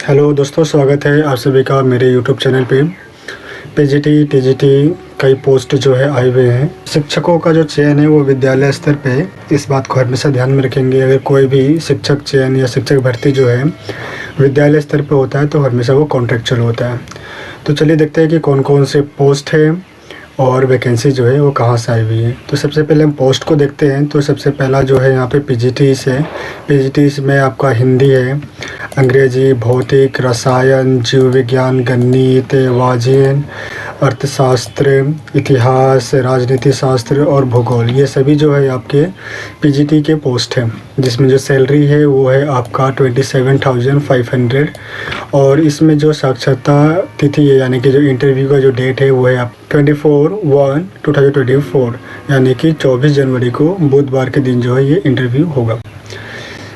Hello दोस्तों, स्वागत है आप सभी का मेरे यूट्यूब चैनल पे। पीजीटी टीजीटी कई पोस्ट जो है आए हुए हैं। शिक्षकों का जो चयन है वो विद्यालय स्तर पे, इस बात को हमेशा ध्यान में रखेंगे। अगर कोई भी शिक्षक चयन या शिक्षक भर्ती जो है विद्यालय स्तर पे होता है तो हमेशा वो कॉन्ट्रैक्चुअल होता है। तो चलिए देखते हैं कि कौन कौन से पोस्ट है और वैकेंसी जो है वो कहाँ से आई हुई है। तो सबसे पहले हम पोस्ट को देखते हैं। तो सबसे पहला जो है यहाँ पे पीजीटीस है। पीजीटीस में आपका हिंदी है, अंग्रेजी, भौतिक, रसायन, जीव विज्ञान, गणित, वाजियन, अर्थशास्त्र, इतिहास, राजनीति शास्त्र और भूगोल, ये सभी जो है आपके पीजीटी के पोस्ट हैं, जिसमें जो सैलरी है वो है आपका 27,500। और इसमें जो साक्षरता तिथि है, यानी कि जो इंटरव्यू का जो डेट है वो है आप 24/1/2024, यानी कि 24 जनवरी को बुधवार के दिन जो है ये इंटरव्यू होगा।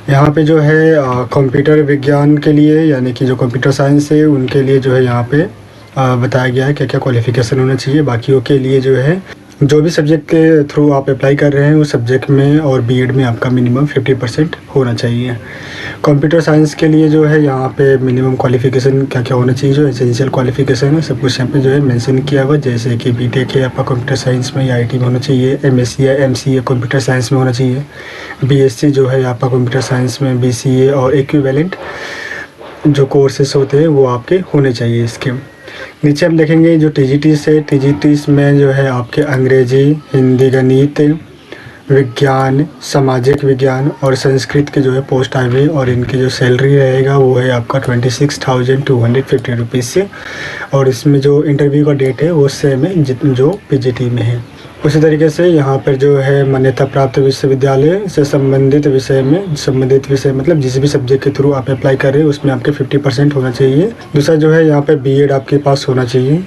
यहाँ पे जो है कंप्यूटर विज्ञान के लिए, यानी कि जो कंप्यूटर साइंस है उनके लिए जो है यहाँ पे बताया गया है क्या क्या क्वालिफ़िकेशन होना चाहिए। बाकियों के लिए जो है जो भी सब्जेक्ट के थ्रू आप अप्लाई कर रहे हैं उस सब्जेक्ट में और बीएड में आपका मिनिमम 50% होना चाहिए। कंप्यूटर साइंस के लिए जो है यहाँ पे मिनिमम क्वालिफ़िकेशन क्या क्या होना चाहिए, जो एसेंशियल क्वालिफ़िकेशन है सब कुछ यहाँ पे जो है मेंशन किया हुआ, जैसे कि बीटेक है आपका कंप्यूटर साइंस में या आईटी में होना चाहिए, एमएससी या एमसीए कंप्यूटर साइंस में होना चाहिए, बीएससी जो है आपका कंप्यूटर साइंस में, बीसीए और इक्विवेलेंट जो कोर्सेस होते हैं वो आपके होने चाहिए। इसके नीचे हम देखेंगे जो टीजीटीस है। टीजीटीस में जो है आपके अंग्रेजी, हिंदी, गणित, विज्ञान, सामाजिक विज्ञान और संस्कृत के जो है पोस्ट आए हुए, और इनकी जो सैलरी रहेगा वो है आपका 26,250 रुपीज़ से। और इसमें जो इंटरव्यू का डेट है वो सेम है जो पीजीटी में है। उसी तरीके से यहाँ पर जो है मान्यता प्राप्त विश्वविद्यालय से संबंधित विषय मतलब जिस भी सब्जेक्ट के थ्रू आप अप्लाई कर रहे हैं उसमें आपके 50% होना चाहिए। दूसरा जो है यहाँ पे बीएड आपके पास होना चाहिए।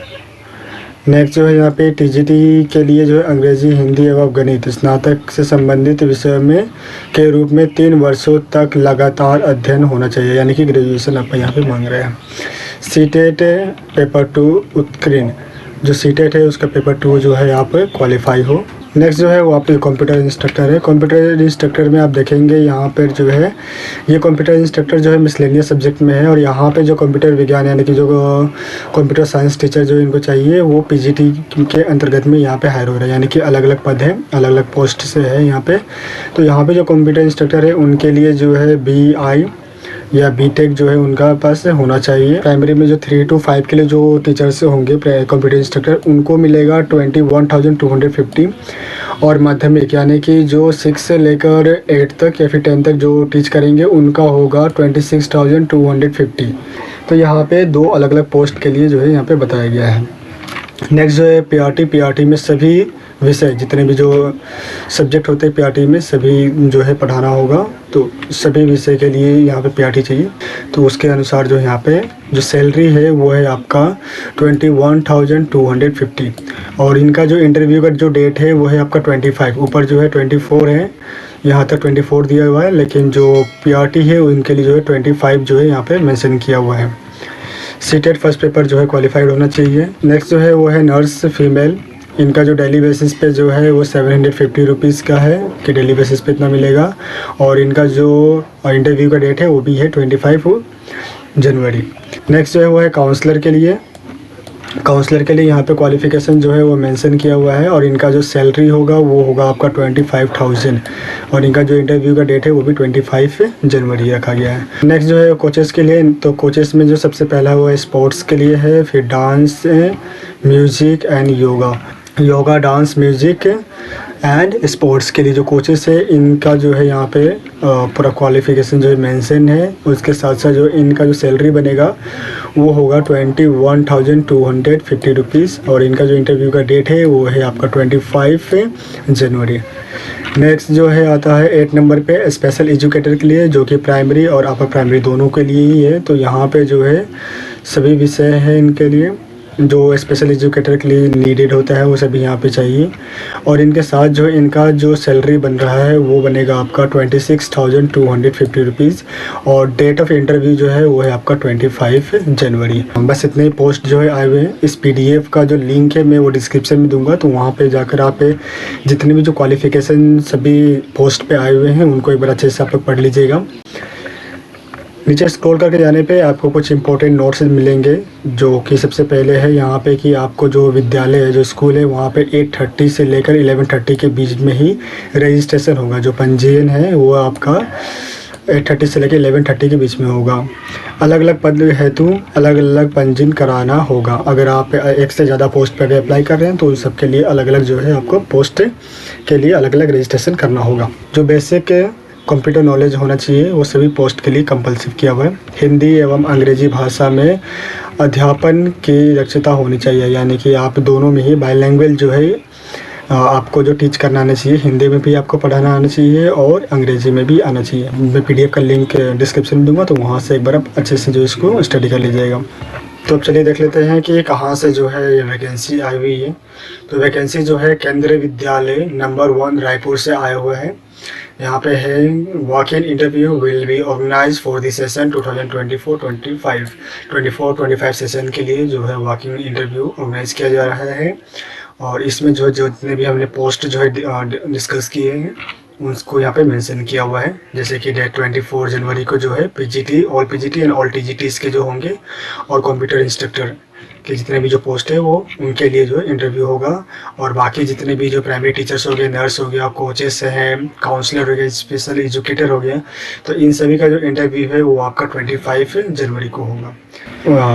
नेक्स्ट जो है यहाँ पे टीजीटी के लिए जो है अंग्रेजी, हिंदी एवं गणित स्नातक से संबंधित विषय में के रूप में 3 वर्षों तक लगातार अध्ययन होना चाहिए, यानी कि ग्रेजुएशन आप यहाँ पे मांग रहे हैं। सीटेट पेपर 2 उत्तीर्ण, जो सीटेट है उसका पेपर 2 जो है आप क्वालिफाई हो। नेक्स्ट जो है वो आपके कंप्यूटर इंस्ट्रक्टर है। कंप्यूटर इंस्ट्रक्टर में आप देखेंगे यहाँ पर जो है ये कंप्यूटर इंस्ट्रक्टर जो है मिसलेनियस सब्जेक्ट में है, और यहाँ पे जो कंप्यूटर विज्ञान यानी कि जो कंप्यूटर साइंस टीचर जो इनको चाहिए वो पीजीटी के अंतर्गत में यहाँ पे हायर हो रहा है, यानी कि अलग अलग पद है, अलग अलग पोस्ट से है यहाँ पे। तो यहाँ पे जो कंप्यूटर इंस्ट्रक्टर है उनके लिए जो है BI या बीटेक जो है उनका पास होना चाहिए। प्राइमरी में जो 3 to 5 के लिए जो टीचर्स होंगे कंप्यूटर इंस्ट्रक्टर उनको मिलेगा 21,250, और माध्यमिक यानी कि जो 6 से लेकर 8 तक या फिर 10 तक जो टीच करेंगे उनका होगा 26,250। तो यहाँ पे 2 अलग अलग पोस्ट के लिए जो है यहाँ पे बताया गया है। नेक्स्ट जो है पीआरटी में सभी विषय जितने भी जो सब्जेक्ट होते हैं पीआरटी में सभी जो है पढ़ाना होगा, तो सभी विषय के लिए यहाँ पे पीआरटी चाहिए। तो उसके अनुसार जो यहाँ पे जो सैलरी है वो है आपका 21,250, और इनका जो इंटरव्यू का जो डेट है वो है आपका 25। ऊपर जो है 24 है, यहाँ तक 24 दिया हुआ है, लेकिन जो पीआरटी है उनके लिए जो है 25 जो है यहाँ पे मेंशन किया हुआ है। सीटेट फर्स्ट पेपर जो है क्वालिफाइड होना चाहिए। नेक्स्ट जो है वो है नर्स फीमेल। इनका जो डेली बेसिस पे जो है वो 750 रुपीज़ का है कि डेली बेसिस पे इतना मिलेगा, और इनका जो इंटरव्यू का डेट है वो भी है 25 जनवरी। नेक्स्ट जो है वो है काउंसलर के लिए। काउंसलर के लिए यहाँ पे क्वालिफ़िकेशन जो है वो मेंशन किया हुआ है, और इनका जो सैलरी होगा वो होगा आपका 25,000, और इनका जो इंटरव्यू का डेट है वो भी 25 जनवरी रखा गया है। नेक्स्ट जो है कोचेस के लिए। तो कोचेस में जो सबसे पहला वो है स्पोर्ट्स के लिए है, फिर dance, music and yoga, dance, music and sports के लिए जो कोचेस है इनका जो है यहाँ पे पूरा क्वालिफ़िकेशन जो है मेंशन है। उसके साथ साथ जो इनका जो सैलरी बनेगा वो होगा 21,250 रुपीज़, और इनका जो इंटरव्यू का डेट है वो है आपका 25 जनवरी। नेक्स्ट जो है आता है 8 नंबर पे स्पेशल एजुकेटर के लिए, जो कि प्राइमरी और अपर प्राइमरी दोनों के लिए ही है। तो यहाँ पे जो है सभी विषय हैं इनके लिए जो स्पेशल एजुकेटर के लिए नीडेड होता है वो सभी यहाँ पे चाहिए, और इनके साथ जो इनका जो सैलरी बन रहा है वो बनेगा आपका 26,250 रुपीज़, और डेट ऑफ इंटरव्यू जो है वो है आपका 25 जनवरी। बस इतने पोस्ट जो है आए हुए हैं। इस PDF का जो लिंक है मैं वो डिस्क्रिप्शन में दूंगा, तो वहाँ पे जाकर आप जितने भी जो क्वालिफ़िकेशन सभी पोस्ट पे आए हुए हैं उनको एक बार अच्छे से आप लोग पढ़ लीजिएगा। नीचे स्क्रॉल करके जाने पे आपको कुछ इंपॉर्टेंट नोट्स मिलेंगे, जो कि सबसे पहले है यहाँ पे कि आपको जो विद्यालय है, जो स्कूल है, वहाँ पे 8:30 से लेकर 11:30 के बीच में ही रजिस्ट्रेशन होगा। जो पंजीयन है वो आपका 8:30 से लेकर 11:30 के बीच में होगा। अलग अलग पद हेतु अलग अलग पंजीयन कराना होगा। अगर आप एक से ज़्यादा पोस्ट पर अप्लाई कर रहे हैं तो उन सब के लिए अलग अलग जो है आपको पोस्ट के लिए अलग अलग रजिस्ट्रेशन करना होगा। जो बेसिक कंप्यूटर नॉलेज होना चाहिए वो सभी पोस्ट के लिए कंपलसरी किया हुआ है। हिंदी एवं अंग्रेजी भाषा में अध्यापन की दक्षता होनी चाहिए, यानी कि आप दोनों में ही बाइलैंग्वेज जो है आपको जो टीच करना आना चाहिए। हिंदी में भी आपको पढ़ाना आना चाहिए और अंग्रेजी में भी आना चाहिए। मैं PDF का लिंक डिस्क्रिप्शन में दूंगा, तो वहाँ से एक बार आप अच्छे से जो इसको स्टडी कर लीजिएगा। तो अब चलिए देख लेते हैं कि कहाँ से जो है ये वैकेंसी आई हुई है। तो वैकेंसी जो है केंद्रीय विद्यालय नंबर 1 रायपुर से आया हुआ है। यहाँ पे है walk in interview will be organize for the session 2024-25 session के लिए जो है वॉक इन इंटरव्यू ऑर्गेनाइज किया जा रहा है। और इसमें जो जितने भी हमने पोस्ट जो है डिस्कस किए हैं उसको यहाँ पे मेंशन किया हुआ है। जैसे कि डेट 24 जनवरी को जो है PGT, all PGT and all TGTs के जो होंगे और कंप्यूटर इंस्ट्रक्टर के जितने भी जो पोस्ट है वो उनके लिए जो है इंटरव्यू होगा। और बाकी जितने भी जो प्राइमरी टीचर्स हो गए, नर्स हो गया, कोचेस हैं, काउंसलर हो गया, स्पेशल एजुकेटर हो गया, तो इन सभी का जो इंटरव्यू है वो आपका 25 जनवरी को होगा।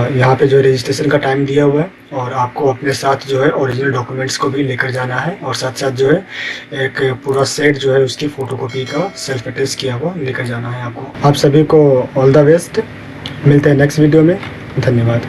यहाँ पे जो रजिस्ट्रेशन का टाइम दिया हुआ है और आपको अपने साथ जो है ओरिजिनल डॉक्यूमेंट्स को भी लेकर जाना है और साथ साथ जो है एक पूरा सेट जो है उसकी फ़ोटोकॉपी का सेल्फ अटेस्ट किया हुआ लेकर जाना है आपको। आप सभी को ऑल द बेस्ट। मिलते हैं नेक्स्ट वीडियो में। धन्यवाद।